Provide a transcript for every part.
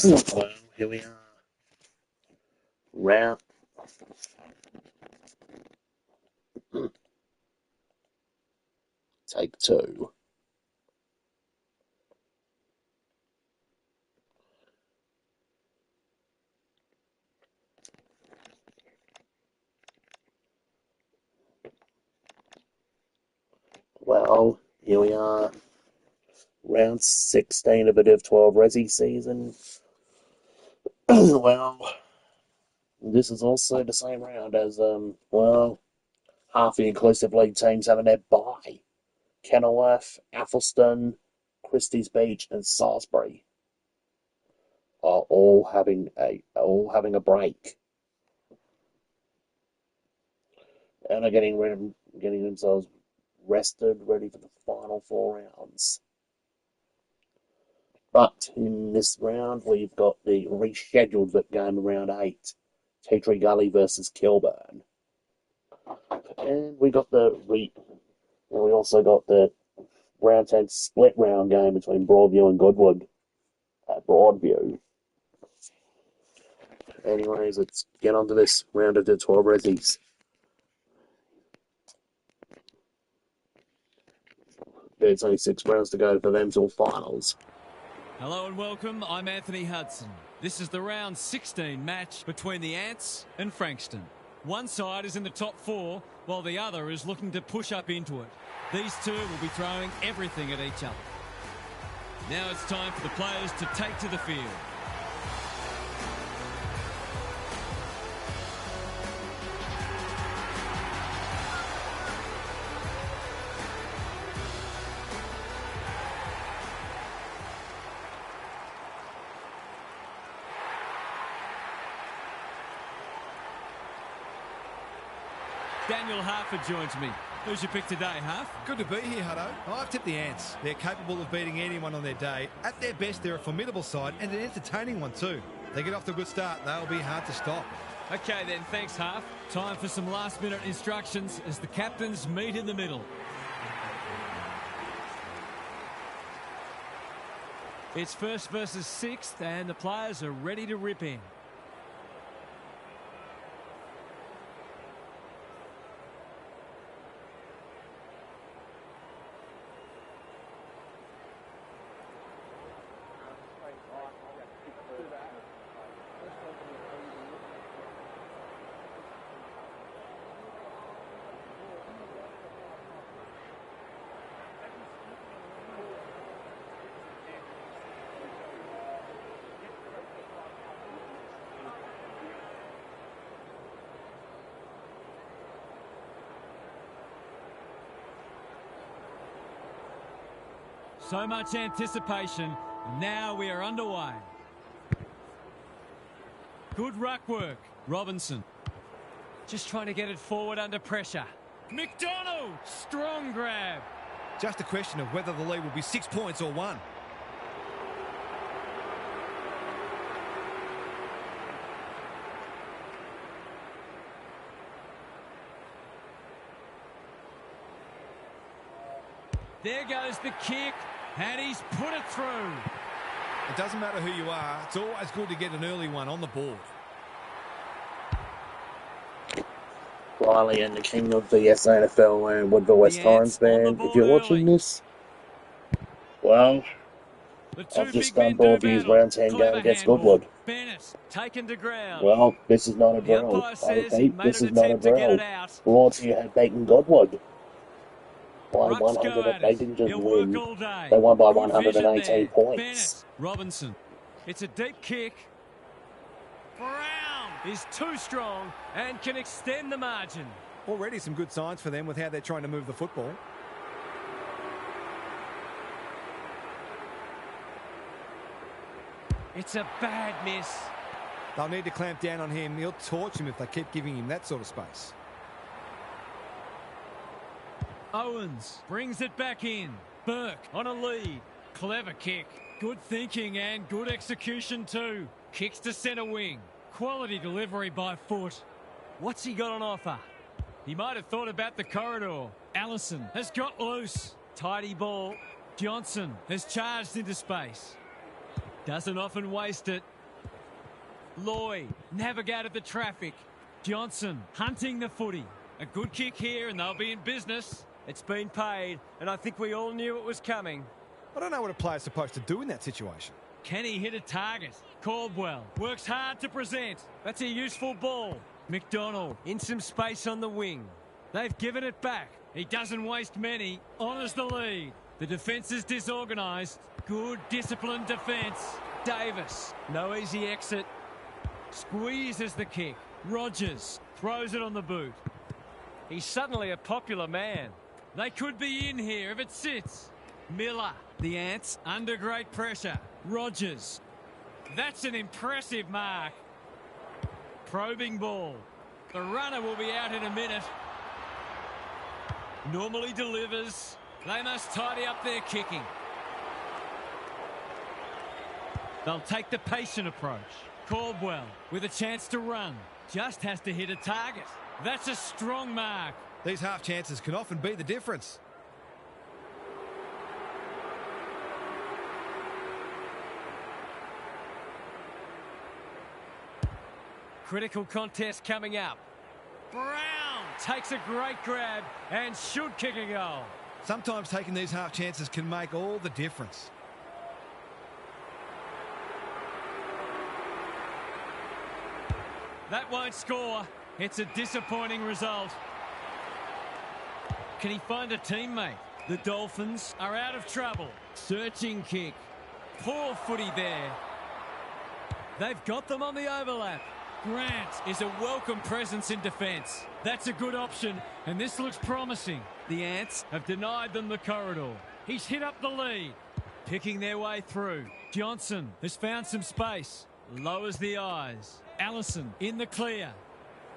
Well, here we are. Round. Take two. Well, here we are. Round 16 of a Div 12 Resi season. Well, this is also the same round as, half the inclusive league teams having their bye. Kenilworth, Athelston, Christie's Beach, and Salisbury are all having a break and are getting themselves rested, ready for the final four rounds. But in this round, we've got the rescheduled game of round 8, Tea Tree Gully versus Kilburn, and we also got the round 10 split round game between Broadview and Goodwood at Broadview. Anyways, let's get on to this round of the 12 Resies. There's only 6 rounds to go for them till finals. Hello and welcome, I'm Anthony Hudson. This is the round 16 match between the Ants and Frankston. One side is in the top 4, while the other is looking to push up into it. These two will be throwing everything at each other. Now it's time for the players to take to the field. Daniel Harford joins me. Who's your pick today, Harf? Good to be here, Hutto. I've tipped the Ants. They're capable of beating anyone on their day. At their best, they're a formidable side and an entertaining one too. They get off to a good start, they'll be hard to stop. Okay then, thanks Harf. Time for some last-minute instructions as the captains meet in the middle. It's first versus sixth and the players are ready to rip in. So much anticipation, and now we are underway. Good ruck work, Robinson. Just trying to get it forward under pressure. McDonald, strong grab. Just a question of whether the lead will be 6 points or 1. There goes the kick, and he's put it through. It doesn't matter who you are, it's always good to get an early one on the board. Riley and the king of the SANFL and Woodville West Torrens band. If you're watching this, well, I've just done Broadview's round 10 game against Goodwood. Bennett taken to ground. Well, this is not a drill. I repeat, this is not a drill. Broadview had beaten Goodwood by 100. They didn't just win. They won by 118 points. Bennett, Robinson. It's a deep kick. Brown is too strong and can extend the margin. Already some good signs for them with how they're trying to move the football. It's a bad miss. They'll need to clamp down on him. He'll torch him if they keep giving him that sort of space. Owens brings it back in. Burke on a lead. Clever kick. Good thinking and good execution too. Kicks to centre wing. Quality delivery by foot. What's he got on offer? He might have thought about the corridor. Allison has got loose. Tidy ball. Johnson has charged into space. Doesn't often waste it. Lloyd navigated the traffic. Johnson hunting the footy. A good kick here and they'll be in business. It's been paid, and I think we all knew it was coming. I don't know what a player's supposed to do in that situation. Can he hit a target? Caldwell works hard to present. That's a useful ball. McDonald in some space on the wing. They've given it back. He doesn't waste many. Honours the lead. The defence is disorganised. Good disciplined defence. Davis. No easy exit. Squeezes the kick. Rogers throws it on the boot. He's suddenly a popular man. They could be in here if it sits. Miller. The Ants under great pressure. Rogers. That's an impressive mark. Probing ball. The runner will be out in a minute. Normally delivers. They must tidy up their kicking. They'll take the patient approach. Caldwell with a chance to run. Just has to hit a target. That's a strong mark. These half chances can often be the difference. Critical contest coming up. Brown takes a great grab and should kick a goal. Sometimes taking these half chances can make all the difference. That won't score. It's a disappointing result. Can he find a teammate? The Dolphins are out of trouble. Searching kick. Poor footy there. They've got them on the overlap. Grant is a welcome presence in defence. That's a good option, and this looks promising. The Ants have denied them the corridor. He's hit up the lead. Picking their way through. Johnson has found some space. Lowers the eyes. Allison in the clear.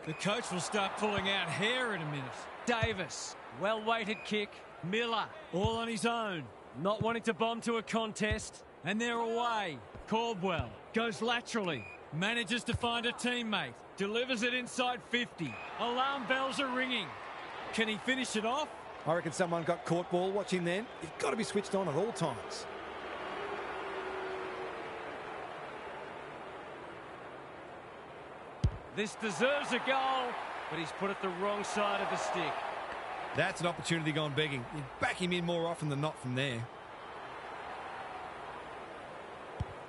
The coach will start pulling out hair in a minute. Davis, well-weighted kick. Miller, all on his own. Not wanting to bomb to a contest. And they're away. Caldwell goes laterally. Manages to find a teammate. Delivers it inside 50. Alarm bells are ringing. Can he finish it off? I reckon someone got caught ball watching then. You've got to be switched on at all times. This deserves a goal, but he's put it the wrong side of the stick. That's an opportunity gone begging. You'd back him in more often than not from there.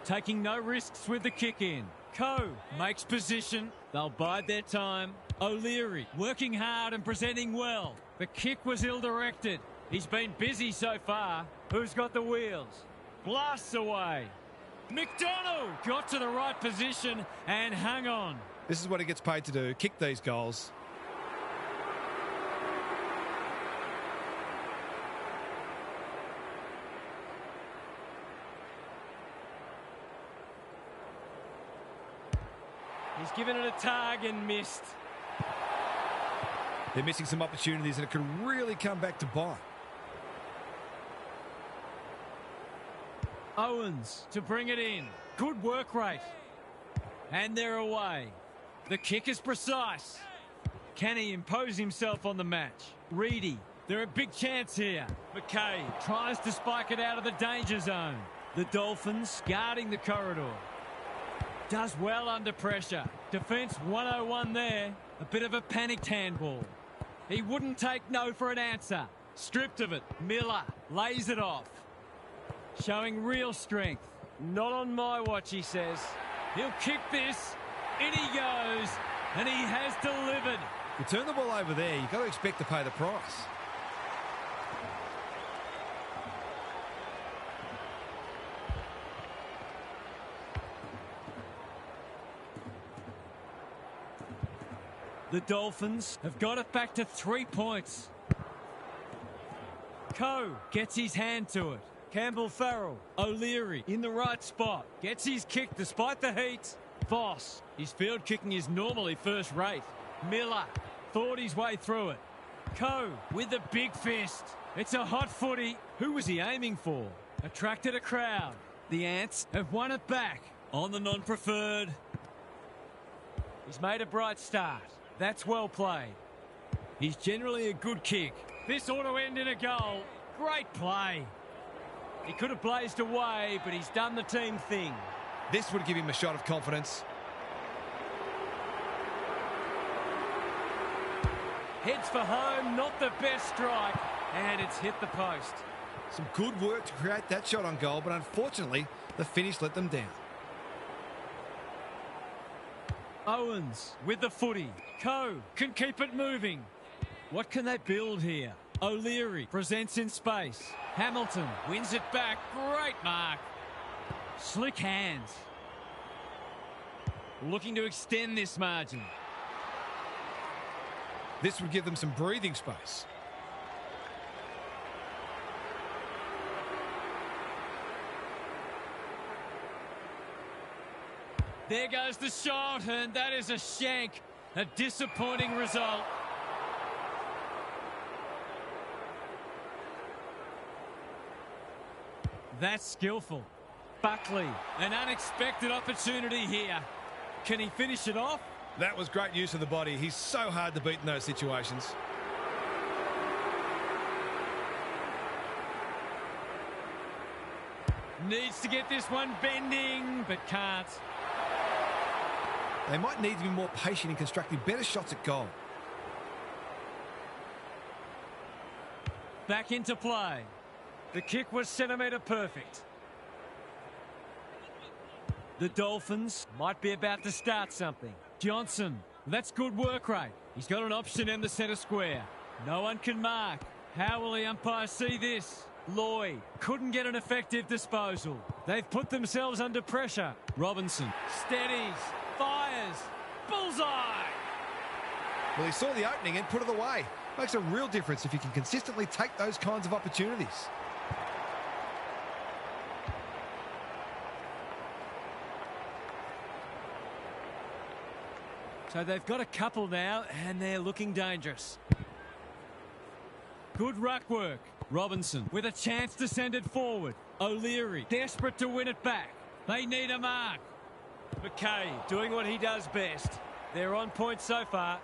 Taking no risks with the kick in. Coe makes position. They'll bide their time. O'Leary working hard and presenting well. The kick was ill-directed. He's been busy so far. Who's got the wheels? Blasts away. McDonald got to the right position and hung on. This is what he gets paid to do, kick these goals. He's given it a tag and missed. They're missing some opportunities and it can really come back to bite. Owens to bring it in. Good work rate. And they're away. The kick is precise. Can he impose himself on the match? Reedy, they're a big chance here. McKay tries to spike it out of the danger zone. The Dolphins guarding the corridor. Does well under pressure. Defence 101 there. A bit of a panicked handball. He wouldn't take no for an answer. Stripped of it. Miller lays it off. Showing real strength. Not on my watch, he says. He'll kick this. In he goes. And he has delivered. You turn the ball over there, you've got to expect to pay the price. The Dolphins have got it back to 3 points. Coe gets his hand to it. Campbell Farrell. O'Leary in the right spot. Gets his kick despite the heat. Voss. His field kicking is normally first rate. Miller thought his way through it. Coe with the big fist. It's a hot footy. Who was he aiming for? Attracted a crowd. The Ants have won it back on the non-preferred. He's made a bright start. That's well played. He's generally a good kick. This ought to end in a goal. Great play. He could have blazed away, but he's done the team thing. This would give him a shot of confidence. Heads for home, not the best strike, and it's hit the post. Some good work to create that shot on goal, but unfortunately, the finish let them down. Owens with the footy. Coe can keep it moving. What can they build here? O'Leary presents in space. Hamilton wins it back. Great mark. Slick hands. Looking to extend this margin. This would give them some breathing space. There goes the shot, and that is a shank. A disappointing result. That's skillful. Buckley, an unexpected opportunity here. Can he finish it off? That was great use of the body. He's so hard to beat in those situations. Needs to get this one bending, but can't. They might need to be more patient in constructing better shots at goal. Back into play. The kick was centimetre perfect. The Dolphins might be about to start something. Johnson, that's good work rate. He's got an option in the centre square. No one can mark. How will the umpire see this? Lloyd couldn't get an effective disposal. They've put themselves under pressure. Robinson steadies, fires, bullseye! Well, he saw the opening and put it away. Makes a real difference if you can consistently take those kinds of opportunities. So they've got a couple now, and they're looking dangerous. Good ruck work. Robinson with a chance to send it forward. O'Leary desperate to win it back. They need a mark. McKay doing what he does best. They're on point so far.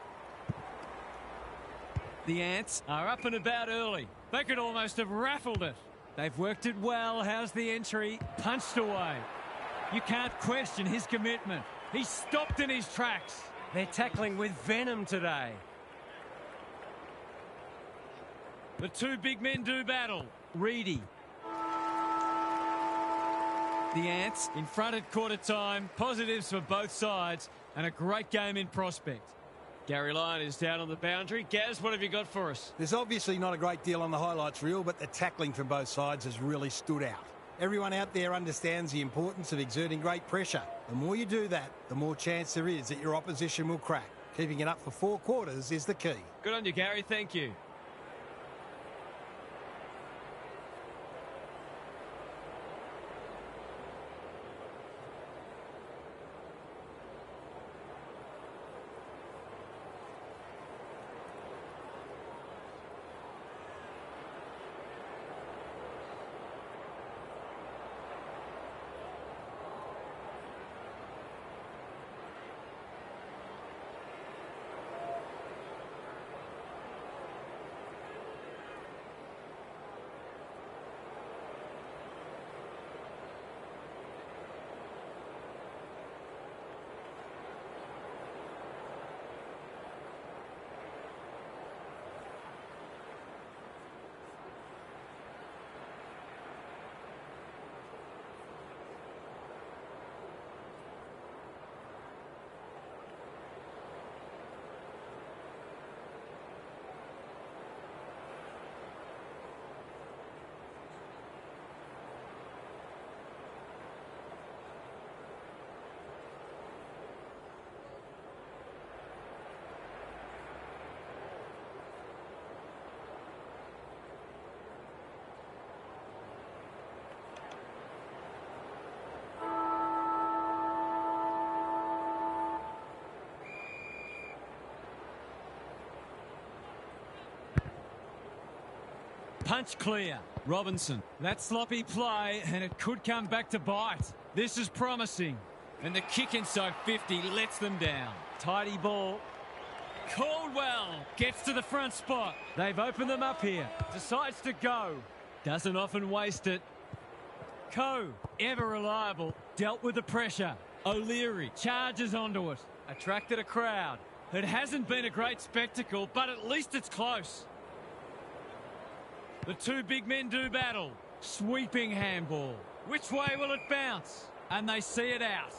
The Ants are up and about early. They could almost have raffled it. They've worked it well. How's the entry? Punched away. You can't question his commitment. He's stopped in his tracks. They're tackling with venom today. The two big men do battle. Reedy. The Ants in front at quarter time. Positives for both sides and a great game in prospect. Gary Lyon is down on the boundary. Gaz, what have you got for us? There's obviously not a great deal on the highlights reel, but the tackling from both sides has really stood out. Everyone out there understands the importance of exerting great pressure. The more you do that, the more chance there is that your opposition will crack. Keeping it up for 4 quarters is the key. Good on you, Gary. Thank you. Punch clear. Robinson. That sloppy play, and it could come back to bite. This is promising. And the kick inside 50 lets them down. Tidy ball. Caldwell gets to the front spot. They've opened them up here. Decides to go. Doesn't often waste it. Coe, ever reliable, dealt with the pressure. O'Leary charges onto it. Attracted a crowd. It hasn't been a great spectacle, but at least it's close. The two big men do battle. Sweeping handball. Which way will it bounce? And they see it out.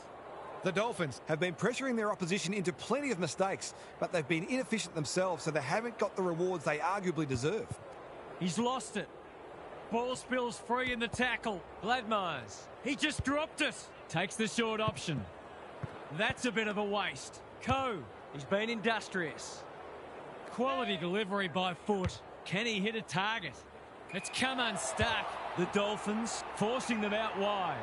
The Dolphins have been pressuring their opposition into plenty of mistakes, but they've been inefficient themselves, so they haven't got the rewards they arguably deserve. He's lost it. Ball spills free in the tackle. Gladmires. He just dropped it. Takes the short option. That's a bit of a waste. Coe. He's been industrious. Quality delivery by foot. Can he hit a target? It's come unstuck. The Dolphins forcing them out wide.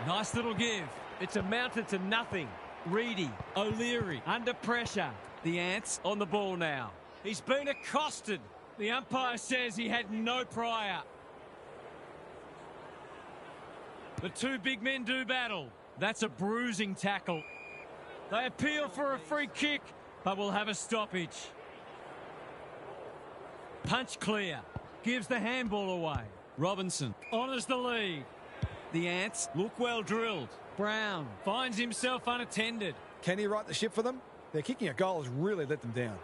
Nice little give. It's amounted to nothing. Reedy. O'Leary under pressure. The Ants on the ball now. He's been accosted. The umpire says he had no prior. The two big men do battle. That's a bruising tackle. They appeal for a free kick, but will have a stoppage. Punch clear. Gives the handball away. Robinson honours the lead. The Ants look well drilled. Brown finds himself unattended. Can he right the ship for them? Their kicking a goal has really let them down.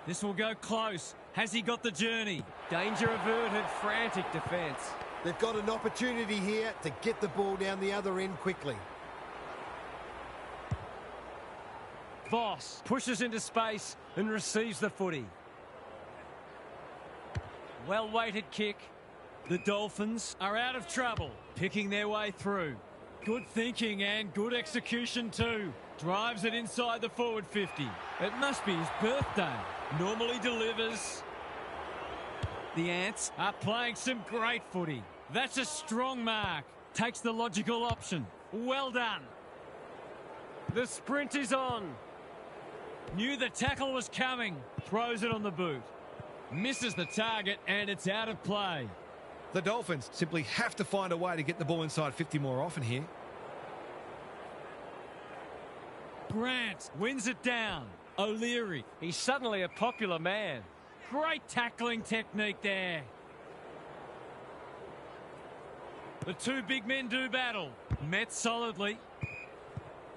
This will go close. Has he got the journey? Danger averted, frantic defence. They've got an opportunity here to get the ball down the other end quickly. Voss pushes into space and receives the footy. Well-weighted kick. The Dolphins are out of trouble, picking their way through. Good thinking and good execution too. Drives it inside the forward 50. It must be his birthday. Normally delivers. The Ants are playing some great footy. That's a strong mark. Takes the logical option. Well done. The sprint is on. Knew the tackle was coming. Throws it on the boot. Misses the target and it's out of play. The Dolphins simply have to find a way to get the ball inside 50 more often here. Grant wins it down. O'Leary. He's suddenly a popular man. Great tackling technique there. The two big men do battle. Met solidly.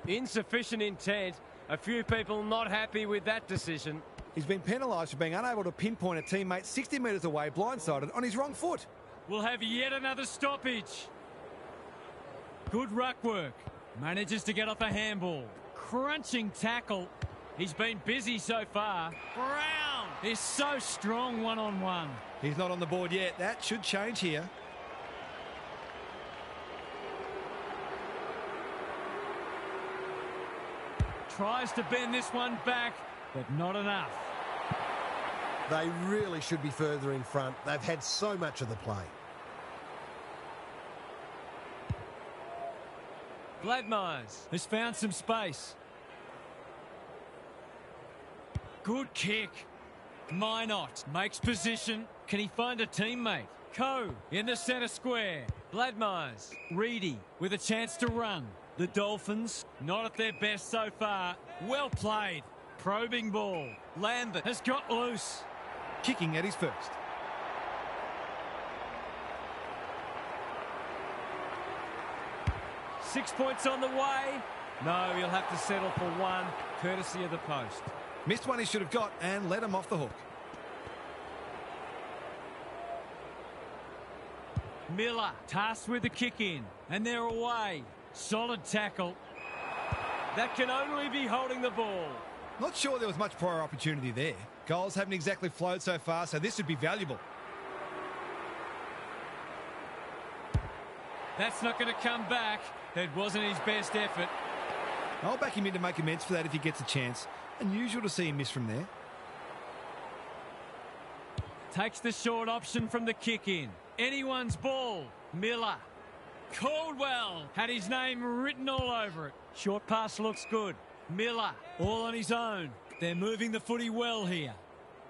Insufficient intent. A few people not happy with that decision. He's been penalised for being unable to pinpoint a teammate 60 metres away, blindsided on his wrong foot. We'll have yet another stoppage. Good ruck work. Manages to get off a handball. Crunching tackle. He's been busy so far. Brown is so strong one-on-one. He's not on the board yet. That should change here. Tries to bend this one back, but not enough. They really should be further in front. They've had so much of the play. Gladmires has found some space. Good kick. Minot makes position. Can he find a teammate? Coe in the centre square. Gladmires. Reedy with a chance to run. The Dolphins not at their best so far. Well played. Probing ball. Lambert has got loose. Kicking at his first. .6 points on the way. No, he'll have to settle for one, courtesy of the post. Missed one he should have got and let him off the hook. Miller tasked with the kick in, and they're away. Solid tackle. That can only be holding the ball. Not sure there was much prior opportunity there. Goals haven't exactly flowed so far, so this would be valuable. That's not going to come back. It wasn't his best effort. I'll back him in to make amends for that if he gets a chance. Unusual to see him miss from there. Takes the short option from the kick in. Anyone's ball. Miller. Caldwell had his name written all over it. Short pass looks good. Miller all on his own. They're moving the footy well here.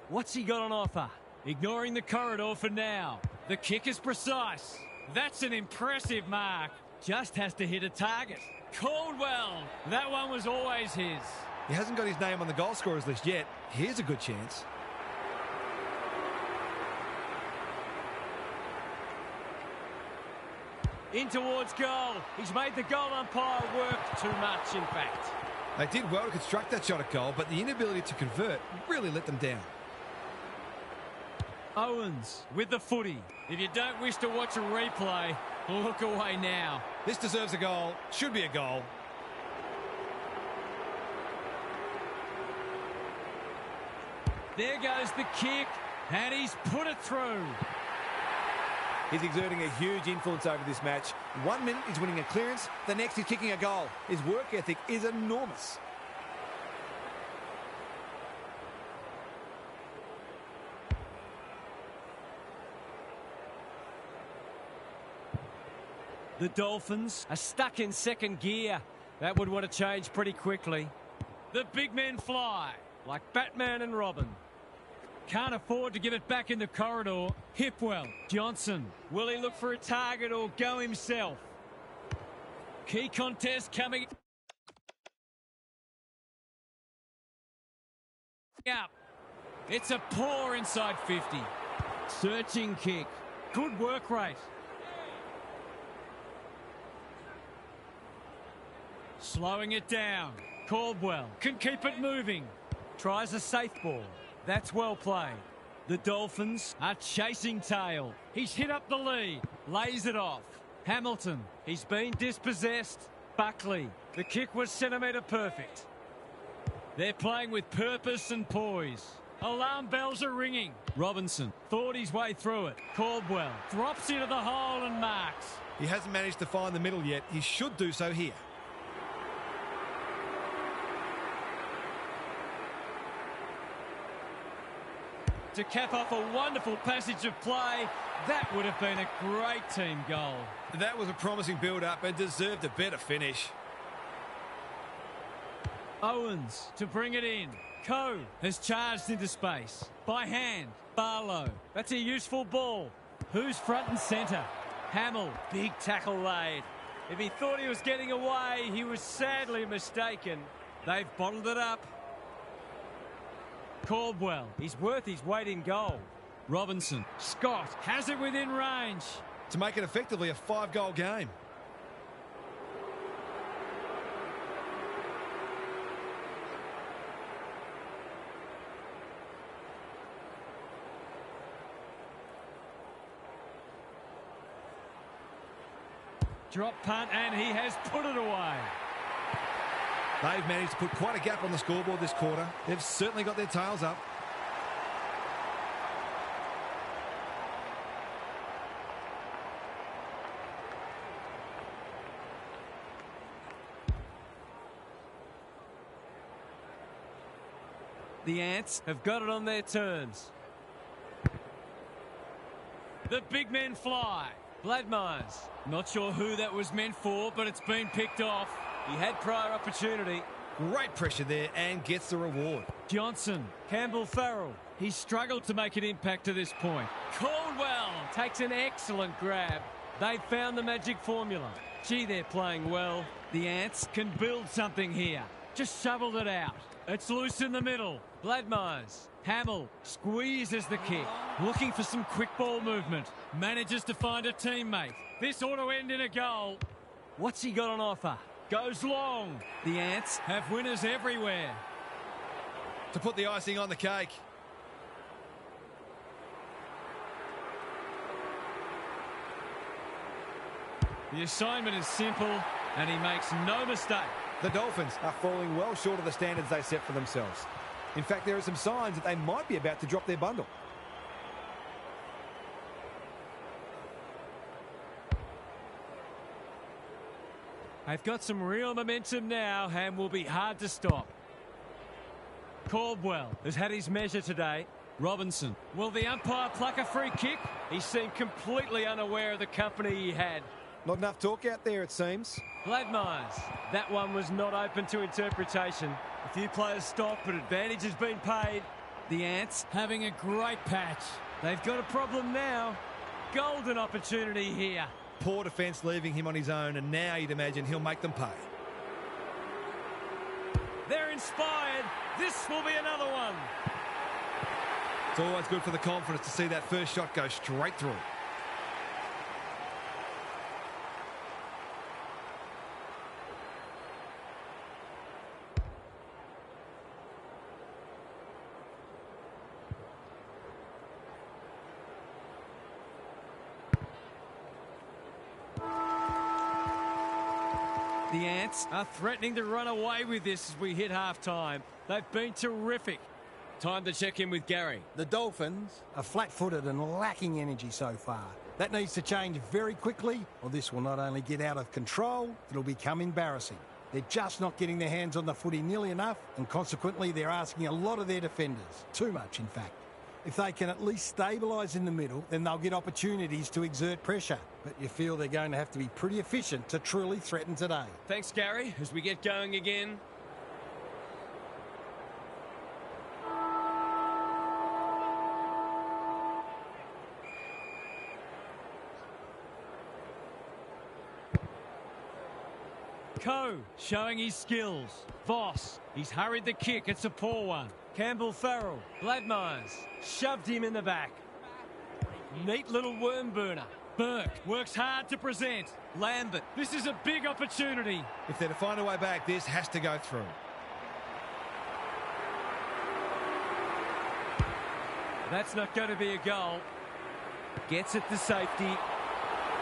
What's he got on offer? Ignoring the corridor for now. The kick is precise. That's an impressive mark. Just has to hit a target. Caldwell. That one was always his. He hasn't got his name on the goal scorers list yet. Here's a good chance. In towards goal. He's made the goal umpire work too much, in fact. They did well to construct that shot at goal, but the inability to convert really let them down. Owens with the footy. If you don't wish to watch a replay, look away now. This deserves a goal. Should be a goal. There goes the kick, and he's put it through. He's exerting a huge influence over this match. 1 minute he's winning a clearance, the next he's kicking a goal. His work ethic is enormous. The Dolphins are stuck in second gear. That would want to change pretty quickly. The big men fly. Like Batman and Robin. Can't afford to give it back in the corridor. Hipwell. Johnson. Will he look for a target or go himself? Key contest coming up. It's a poor inside 50. Searching kick. Good work rate. Slowing it down. Caldwell can keep it moving. Tries a safe ball. That's well played. The Dolphins are chasing tail. He's hit up the lead. Lays it off. Hamilton. He's been dispossessed. Buckley. The kick was centimetre perfect. They're playing with purpose and poise. Alarm bells are ringing. Robinson thought his way through it. Caldwell drops into the hole and marks. He hasn't managed to find the middle yet. He should do so here. To cap off a wonderful passage of play, that would have been a great team goal. That was a promising build-up and deserved a better finish. Owens to bring it in. Coe has charged into space. By hand, Barlow. That's a useful ball. Who's front and centre? Hamill. Big tackle laid. If he thought he was getting away, he was sadly mistaken. They've bottled it up. Caldwell. He's worth his weight in gold. Robinson. Scott has it within range. To make it effectively a 5-goal game. Drop punt, and he has put it away. They've managed to put quite a gap on the scoreboard this quarter. They've certainly got their tails up. The Ants have got it on their terms. The big men fly. Gladmires. Not sure who that was meant for, but it's been picked off. He had prior opportunity. Great pressure there and gets the reward. Johnson. Campbell Farrell. He's struggled to make an impact to this point. Caldwell takes an excellent grab. They've found the magic formula. Gee, they're playing well. The Ants can build something here. Just shoveled it out. It's loose in the middle. Gladmires. Hamill squeezes the kick. Looking for some quick ball movement. Manages to find a teammate. This ought to end in a goal. What's he got on offer? Goes long. The Ants have winners everywhere. To put the icing on the cake. The assignment is simple, and he makes no mistake. The Dolphins are falling well short of the standards they set for themselves. In fact, there are some signs that they might be about to drop their bundle. They've got some real momentum now and will be hard to stop. Caldwell has had his measure today. Robinson. Will the umpire pluck a free kick? He seemed completely unaware of the company he had. Not enough talk out there, it seems. Gladmires. That one was not open to interpretation. A few players stopped, but advantage has been paid. The Ants having a great patch. They've got a problem now. Golden opportunity here. Poor defence leaving him on his own, and now you'd imagine he'll make them pay. They're inspired. This will be another one. It's always good for the confidence to see that first shot go straight through. The Ants are threatening to run away with this as we hit half-time. They've been terrific. Time to check in with Gary. The Dolphins are flat-footed and lacking energy so far. That needs to change very quickly, or this will not only get out of control, it'll become embarrassing. They're just not getting their hands on the footy nearly enough, and consequently they're asking a lot of their defenders. Too much, in fact. If they can at least stabilise in the middle, then they'll get opportunities to exert pressure. But you feel they're going to have to be pretty efficient to truly threaten today. Thanks, Gary, as we get going again. Coe showing his skills. Voss, he's hurried the kick. It's a poor one. Campbell Farrell, Bladmeyers, shoved him in the back. Neat little worm burner. Burke works hard to present. Lambert, this is a big opportunity. If they're to find a way back, this has to go through. That's not going to be a goal. Gets it to safety.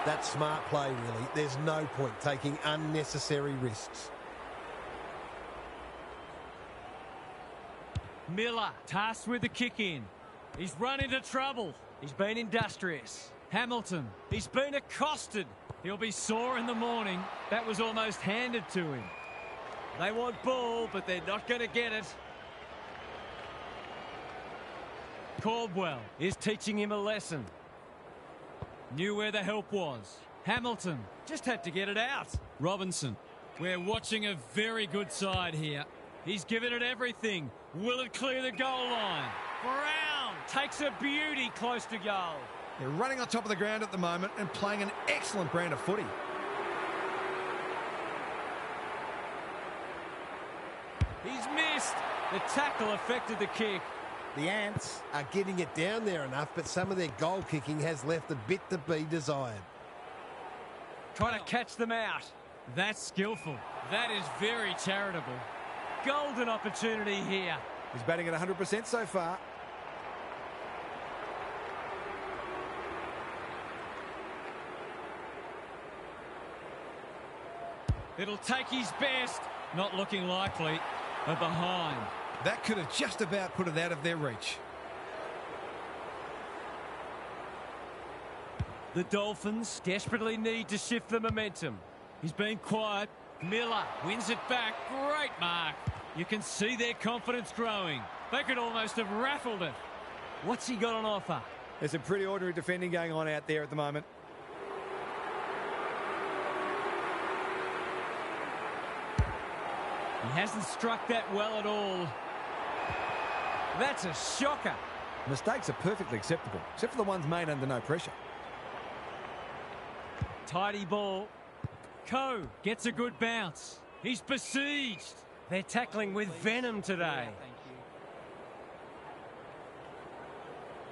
That's smart play, really. There's no point taking unnecessary risks. Miller, tasked with the kick in. He's run into trouble. He's been industrious. Hamilton, he's been accosted. He'll be sore in the morning. That was almost handed to him. They want ball, but they're not going to get it. Caldwell is teaching him a lesson. Knew where the help was. Hamilton just had to get it out. Robinson, we're watching a very good side here. He's given it everything. Will it clear the goal line? Brown takes a beauty close to goal. They're running on top of the ground at the moment and playing an excellent brand of footy. He's missed. The tackle affected the kick. The Ants are getting it down there enough, but some of their goal kicking has left a bit to be desired. Trying to catch them out. That's skillful. That is very charitable. Golden opportunity here. He's batting at 100% so far. It'll take his best. Not looking likely. A behind. That could have just about put it out of their reach. The Dolphins desperately need to shift the momentum. He's been quiet. Miller wins it back. Great mark. You can see their confidence growing. They could almost have raffled it. What's he got on offer? There's some pretty ordinary defending going on out there at the moment. He hasn't struck that well at all. That's a shocker. Mistakes are perfectly acceptable, except for the ones made under no pressure. Tidy ball. Coe gets a good bounce. He's besieged. They're tackling with venom today.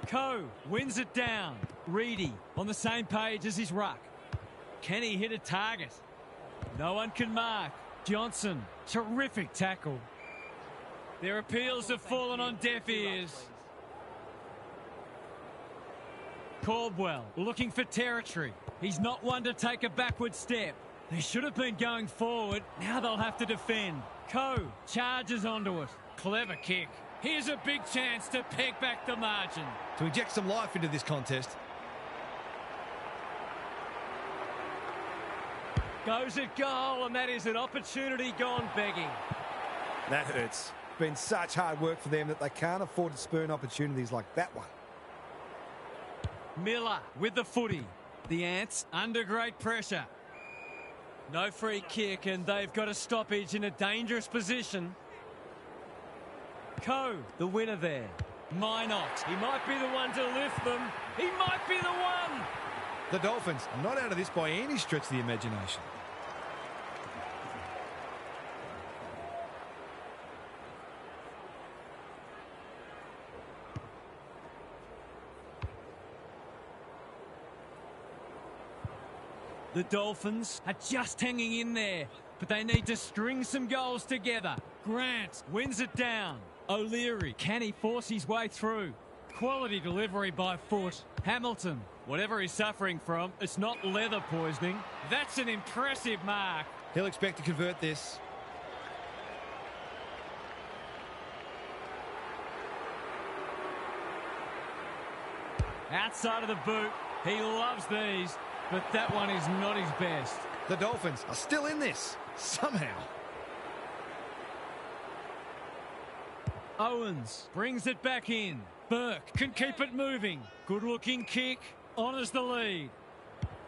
Coe wins it down. Reedy on the same page as his ruck. Can he hit a target? No one can mark. Johnson, terrific tackle. Their appeals have fallen on deaf ears. Caldwell looking for territory. He's not one to take a backward step. They should have been going forward. Now they'll have to defend. Coe charges onto it. Clever kick. Here's a big chance to peg back the margin. To inject some life into this contest. Goes at goal, and that is an opportunity gone begging. That hurts. It's been such hard work for them that they can't afford to spurn opportunities like that one. Miller with the footy. The Ants under great pressure. No free kick, and they've got a stoppage in a dangerous position. Coe, the winner there. Minot, he might be the one to lift them. He might be the one. The Dolphins are not out of this by any stretch of the imagination. The Dolphins are just hanging in there, but they need to string some goals together. Grant wins it down. O'Leary, can he force his way through? Quality delivery by foot. Hamilton, whatever he's suffering from, it's not leather poisoning. That's an impressive mark. He'll expect to convert this. Outside of the boot, he loves these, but that one is not his best. The Dolphins are still in this, somehow. Owens brings it back in. Burke can keep it moving. Good-looking kick, honours the lead.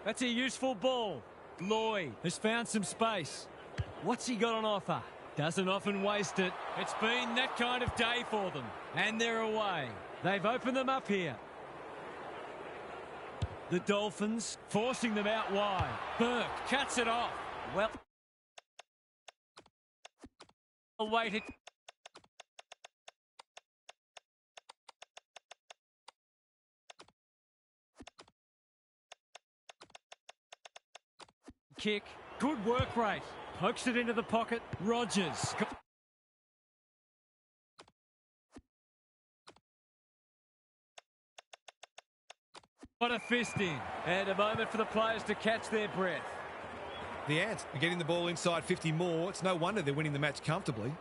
That's a useful ball. Lloyd has found some space. What's he got on offer? Doesn't often waste it. It's been that kind of day for them. And they're away. They've opened them up here. The Dolphins forcing them out wide. Burke cuts it off. Well, waited. Kick. Good work rate. Pokes it into the pocket. Rogers. What a fist in. And a moment for the players to catch their breath. The Ants are getting the ball inside 50 more. It's no wonder they're winning the match comfortably.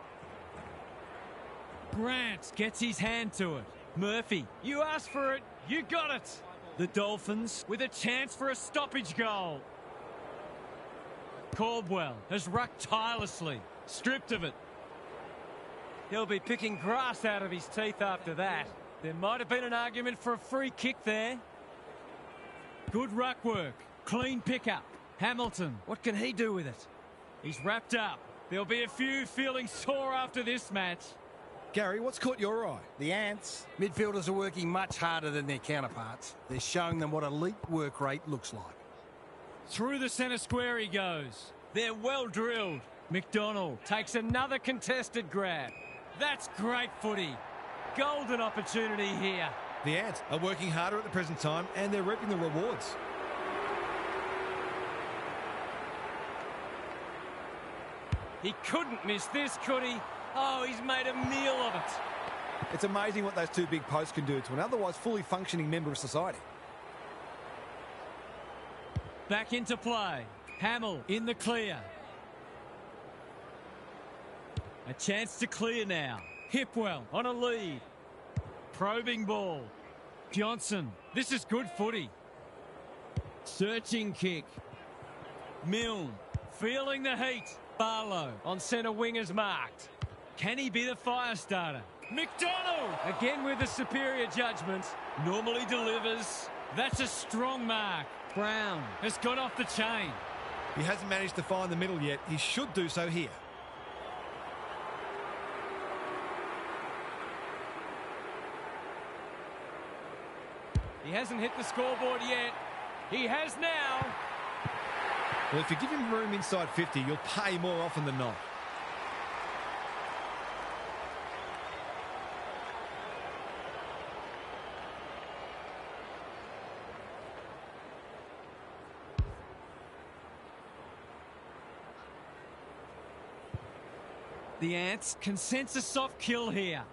Grant gets his hand to it. Murphy, you asked for it. You got it. The Dolphins with a chance for a stoppage goal. Caldwell has rucked tirelessly. Stripped of it. He'll be picking grass out of his teeth after that. There might have been an argument for a free kick there. Good ruck work. Clean pickup. Hamilton, what can he do with it? He's wrapped up. There'll be a few feeling sore after this match. Gary, what's caught your eye? The Ants. Midfielders are working much harder than their counterparts. They're showing them what elite work rate looks like. Through the centre square he goes. They're well drilled. McDonald takes another contested grab. That's great footy. Golden opportunity here. The Ants are working harder at the present time and they're reaping the rewards. He couldn't miss this, could he? Oh, he's made a meal of it. It's amazing what those two big posts can do to an otherwise fully functioning member of society. Back into play. Hamill in the clear. A chance to clear now. Hipwell on a lead. Probing ball. Johnson. This is good footy. Searching kick. Milne. Feeling the heat. Barlow on centre wing is marked. Can he be the fire starter? McDonald! Again with a superior judgment. Normally delivers. That's a strong mark. Brown has got off the chain. He hasn't managed to find the middle yet. He should do so here. He hasn't hit the scoreboard yet. He has now. Well, if you give him room inside 50, you'll pay more often than not. The Ants can sense a soft kill here.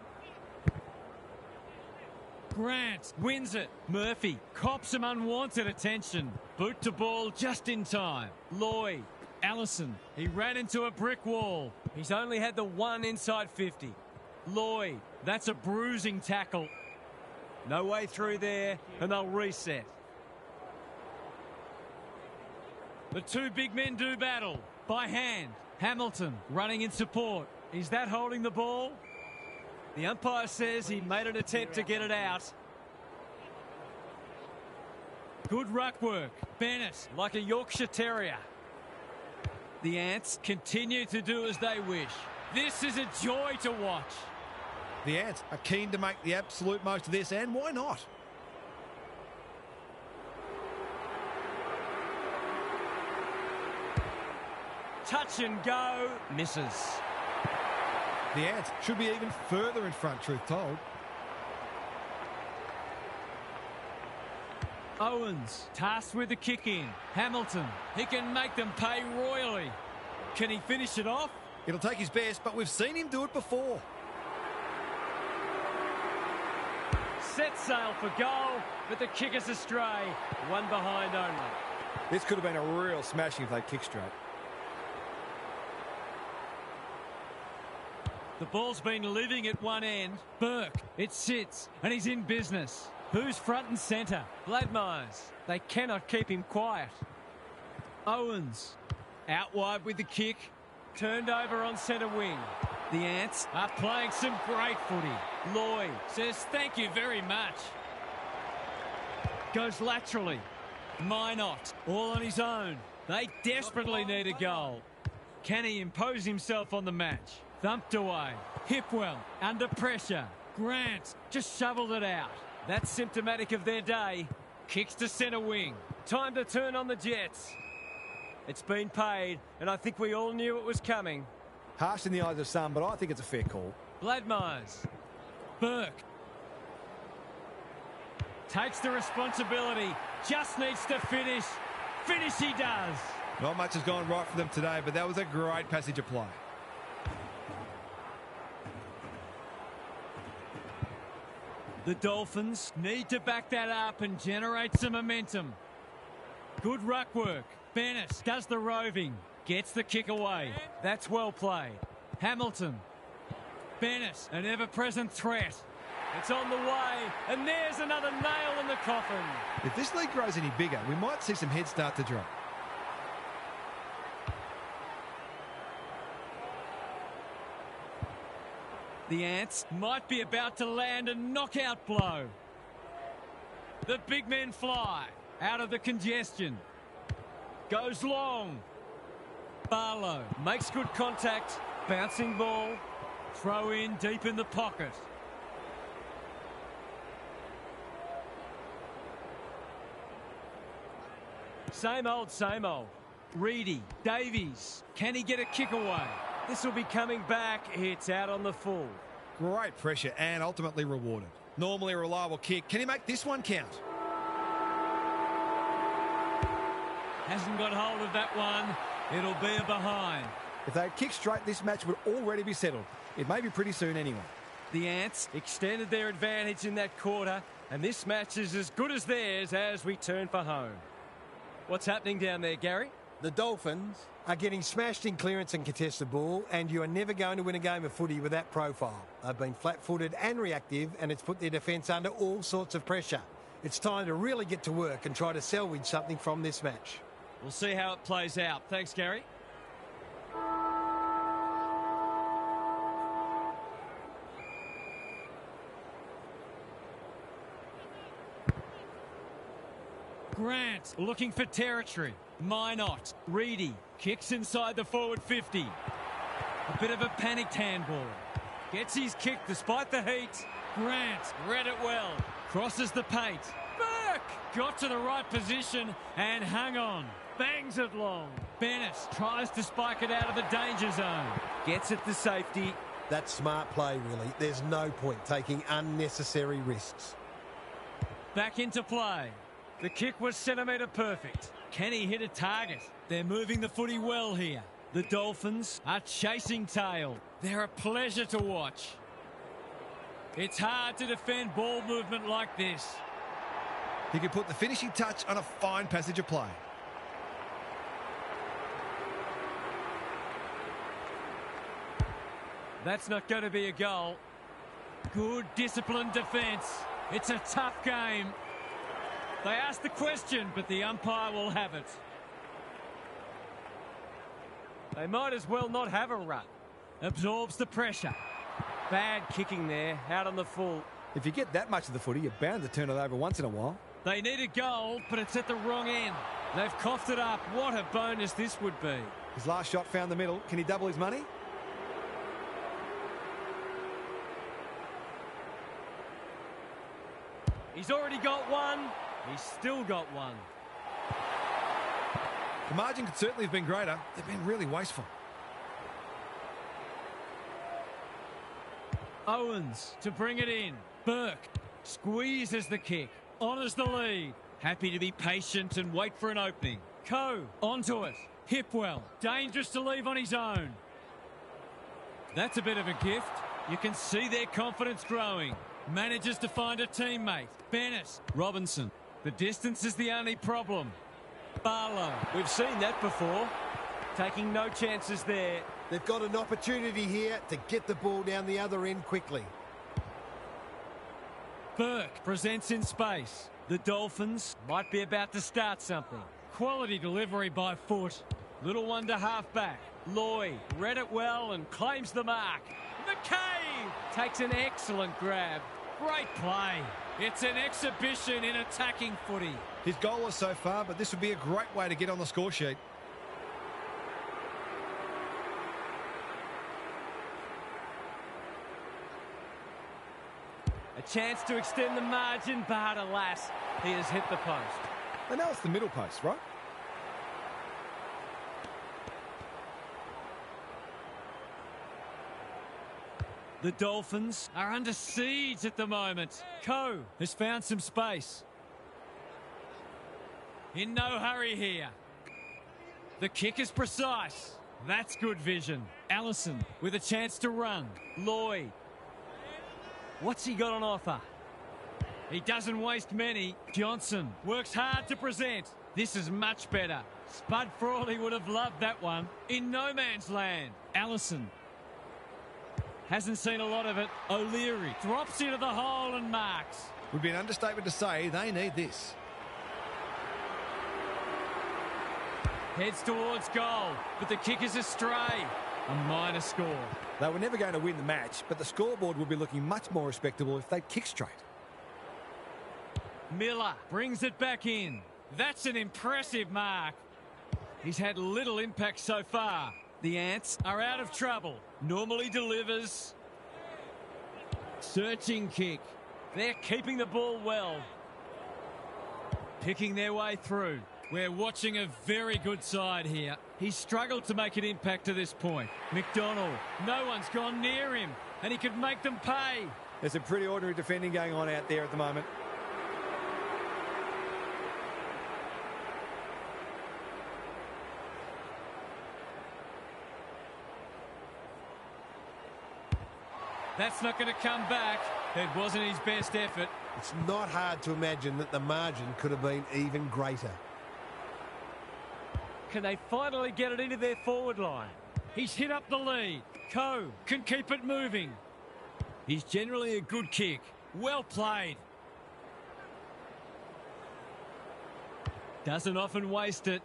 Grant wins it. Murphy cops some unwanted attention. Boot to ball just in time. Lloyd. Allison. He ran into a brick wall. He's only had the one inside 50. Lloyd. That's a bruising tackle. No way through there, and they'll reset. The two big men do battle. By hand. Hamilton running in support. Is that holding the ball? The umpire says he made an attempt to get it out. Good ruck work. Bennett like a Yorkshire Terrier. The Ants continue to do as they wish. This is a joy to watch. The Ants are keen to make the absolute most of this, and why not? Touch and go. Misses. The Ants should be even further in front, truth told. Owens, tasked with the kick in. Hamilton, he can make them pay royally. Can he finish it off? It'll take his best, but we've seen him do it before. Set sail for goal, but the kick is astray. One behind only. This could have been a real smashing if they kick straight. The ball's been living at one end. Burke, it sits, and he's in business. Who's front and centre? Gladmires. They cannot keep him quiet. Owens, out wide with the kick. Turned over on centre wing. The Ants are playing some great footy. Lloyd says thank you very much. Goes laterally. Minot, all on his own. They desperately need a goal. Can he impose himself on the match? Thumped away. Hipwell, under pressure. Grant just shoveled it out. That's symptomatic of their day. Kicks to centre wing. Time to turn on the Jets. It's been paid, and I think we all knew it was coming. Harsh in the eyes of some, but I think it's a fair call. Gladmires. Burke. Takes the responsibility. Just needs to finish. Finish he does. Not much has gone right for them today, but that was a great passage of play. The Dolphins need to back that up and generate some momentum. Good ruck work. Bennett does the roving. Gets the kick away. That's well played. Hamilton. Bennett, an ever-present threat. It's on the way, and there's another nail in the coffin. If this league grows any bigger, we might see some heads start to drop. The Ants might be about to land a knockout blow. The big men fly out of the congestion. Goes long. Barlow makes good contact. Bouncing ball. Throw in deep in the pocket. Same old, same old. Reedy, Davies. Can he get a kick away? This will be coming back. It's out on the full. Great pressure and ultimately rewarded. Normally a reliable kick. Can he make this one count? Hasn't got hold of that one. It'll be a behind. If they had kicked straight, this match would already be settled. It may be pretty soon anyway. The Ants extended their advantage in that quarter, and this match is as good as theirs as we turn for home. What's happening down there, Gary? The Dolphins are getting smashed in clearance and contested ball, and you are never going to win a game of footy with that profile. They've been flat-footed and reactive, and it's put their defence under all sorts of pressure. It's time to really get to work and try to salvage something from this match. We'll see how it plays out. Thanks, Gary. Grant looking for territory. Minot, Reedy, kicks inside the forward 50. A bit of a panicked handball. Gets his kick despite the heat. Grant read it well. Crosses the paint. Burke got to the right position and hung on. Bangs it long. Bennett tries to spike it out of the danger zone. Gets it to safety. That's smart play, really. There's no point taking unnecessary risks. Back into play. The kick was centimetre perfect. Can he hit a target? They're moving the footy well here. The Dolphins are chasing tail. They're a pleasure to watch. It's hard to defend ball movement like this. He could put the finishing touch on a fine passage of play. That's not going to be a goal. Good disciplined defence. It's a tough game. They asked the question, but the umpire will have it. They might as well not have a run. Absorbs the pressure. Bad kicking there, out on the full. If you get that much of the footy, you're bound to turn it over once in a while. They need a goal, but it's at the wrong end. They've coughed it up. What a bonus this would be. His last shot found the middle. Can he double his money? He's already got one. He's still got one. The margin could certainly have been greater. They've been really wasteful. Owens to bring it in. Burke squeezes the kick. Honours the lead. Happy to be patient and wait for an opening. Coe onto it. Hipwell, dangerous to leave on his own. That's a bit of a gift. You can see their confidence growing. Manages to find a teammate. Bennett. Robinson. The distance is the only problem. Barlow. We've seen that before. Taking no chances there. They've got an opportunity here to get the ball down the other end quickly. Burke presents in space. The Dolphins might be about to start something. Quality delivery by foot. Little one to half back. Lloyd read it well and claims the mark. McKay takes an excellent grab. Great play. It's an exhibition in attacking footy. His goal was so far, but this would be a great way to get on the score sheet. A chance to extend the margin, but alas, he has hit the post. I know it's the middle post, right? The Dolphins are under siege at the moment. Coe has found some space. In no hurry here. The kick is precise. That's good vision. Allison with a chance to run. Lloyd. What's he got on offer? He doesn't waste many. Johnson works hard to present. This is much better. Spud Frawley would have loved that one. In no man's land. Allison. Hasn't seen a lot of it. O'Leary drops into the hole and marks. Would be an understatement to say they need this. Heads towards goal, but the kick is astray. A minor score. They were never going to win the match, but the scoreboard would be looking much more respectable if they'd kick straight. Miller brings it back in. That's an impressive mark. He's had little impact so far. The Ants are out of trouble. Normally delivers. Searching kick. They're keeping the ball well. Picking their way through. We're watching a very good side here. He's struggled to make an impact to this point. McDonald, no one's gone near him, and he could make them pay. There's some pretty ordinary defending going on out there at the moment. That's not going to come back. It wasn't his best effort. It's not hard to imagine that the margin could have been even greater. Can they finally get it into their forward line? He's hit up the lead. Coe can keep it moving. He's generally a good kick. Well played. Doesn't often waste it.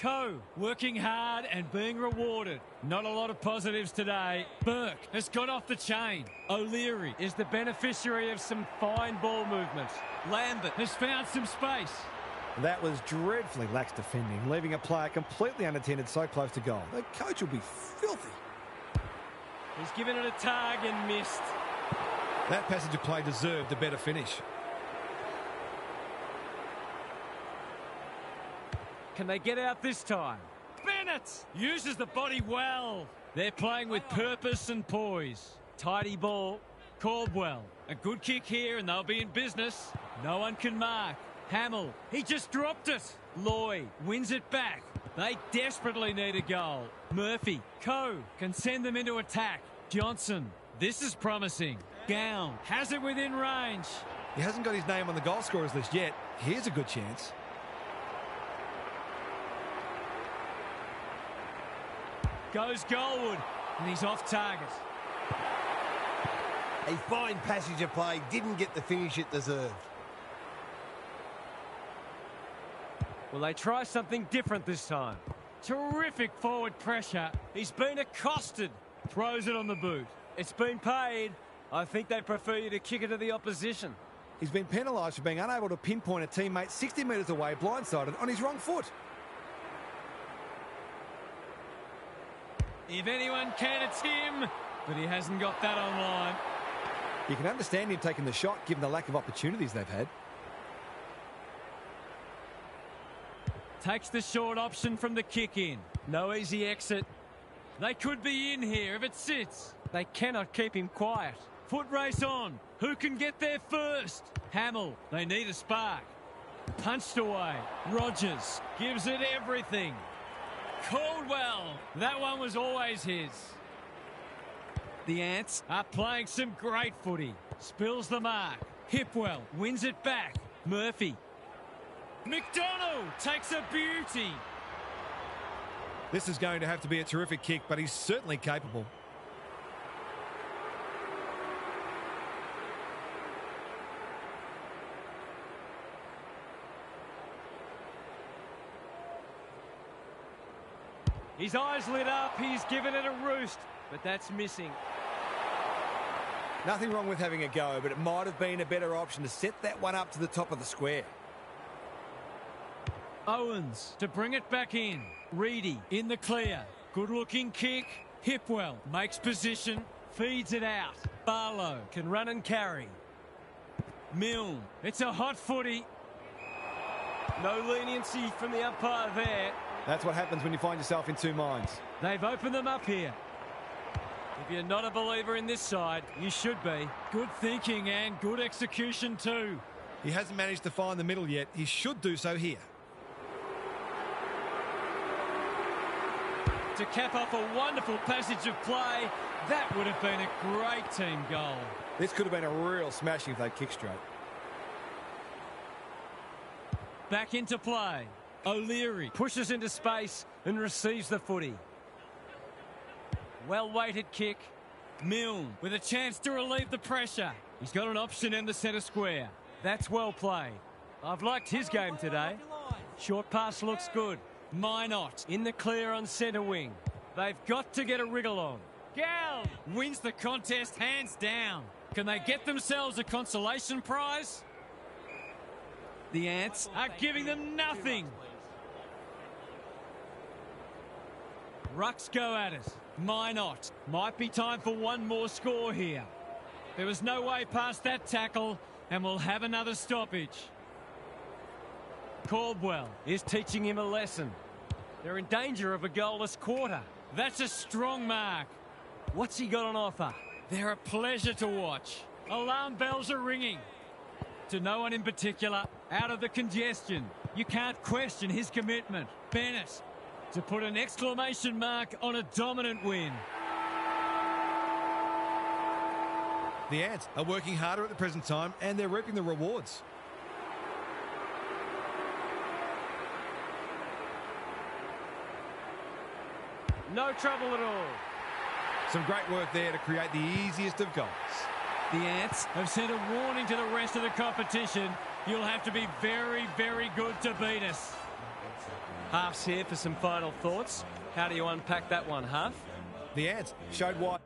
Coe working hard and being rewarded. Not a lot of positives today. Burke has got off the chain. O'Leary is the beneficiary of some fine ball movement. Lambert has found some space. That was dreadfully lax defending, leaving a player completely unattended so close to goal. The coach will be filthy. He's given it a tug and missed. That passage of play deserved a better finish. Can they get out this time? Bennett uses the body well. They're playing with purpose and poise. Tidy ball. Caldwell. A good kick here and they'll be in business. No one can mark. Hamill. He just dropped it. Lloyd wins it back. They desperately need a goal. Murphy. Coe can send them into attack. Johnson. This is promising. Gown has it within range. He hasn't got his name on the goal scorers list yet. Here's a good chance. Goes goalward, and he's off target. A fine passage of play, didn't get the finish it deserved. Will they try something different this time? Terrific forward pressure. He's been accosted. Throws it on the boot. It's been paid. I think they prefer you to kick it to the opposition. He's been penalised for being unable to pinpoint a teammate 60 metres away, blindsided, on his wrong foot. If anyone can, it's him. But he hasn't got that online. You can understand him taking the shot, given the lack of opportunities they've had. Takes the short option from the kick in. No easy exit. They could be in here if it sits. They cannot keep him quiet. Foot race on. Who can get there first? Hamill. They need a spark. Punched away. Rogers gives it everything. Caldwell. That one was always his. The Ants are playing some great footy. Spills the mark. Hipwell wins it back. Murphy. McDonald takes a beauty. This is going to have to be a terrific kick, but he's certainly capable. His eyes lit up. He's given it a roost, but that's missing. Nothing wrong with having a go, but it might have been a better option to set that one up to the top of the square. Owens to bring it back in. Reedy in the clear. Good-looking kick. Hipwell makes position, feeds it out. Barlow can run and carry. Milne. It's a hot footy. No leniency from the umpire there. That's what happens when you find yourself in two minds. They've opened them up here. If you're not a believer in this side, you should be. Good thinking and good execution too. He hasn't managed to find the middle yet. He should do so here. To cap off a wonderful passage of play, that would have been a great team goal. This could have been a real smashing if they kick straight. Back into play. O'Leary pushes into space and receives the footy. Well-weighted kick. Milne with a chance to relieve the pressure. He's got an option in the centre square. That's well played. I've liked his game today. Short pass looks good. Minot in the clear on centre wing. They've got to get a wriggle on. Gal wins the contest hands down. Can they get themselves a consolation prize? The Ants are giving them nothing. Rucks go at it. Minot. Might be time for one more score here. There was no way past that tackle, and we'll have another stoppage. Caldwell is teaching him a lesson. They're in danger of a goalless quarter. That's a strong mark. What's he got on offer? They're a pleasure to watch. Alarm bells are ringing. To no one in particular, out of the congestion. You can't question his commitment. Bennett to put an exclamation mark on a dominant win. The Ants are working harder at the present time and they're reaping the rewards. No trouble at all. Some great work there to create the easiest of goals. The Ants have sent a warning to the rest of the competition. You'll have to be very, very good to beat us. Half's here for some final thoughts. How do you unpack that one, Half? The Ants showed why.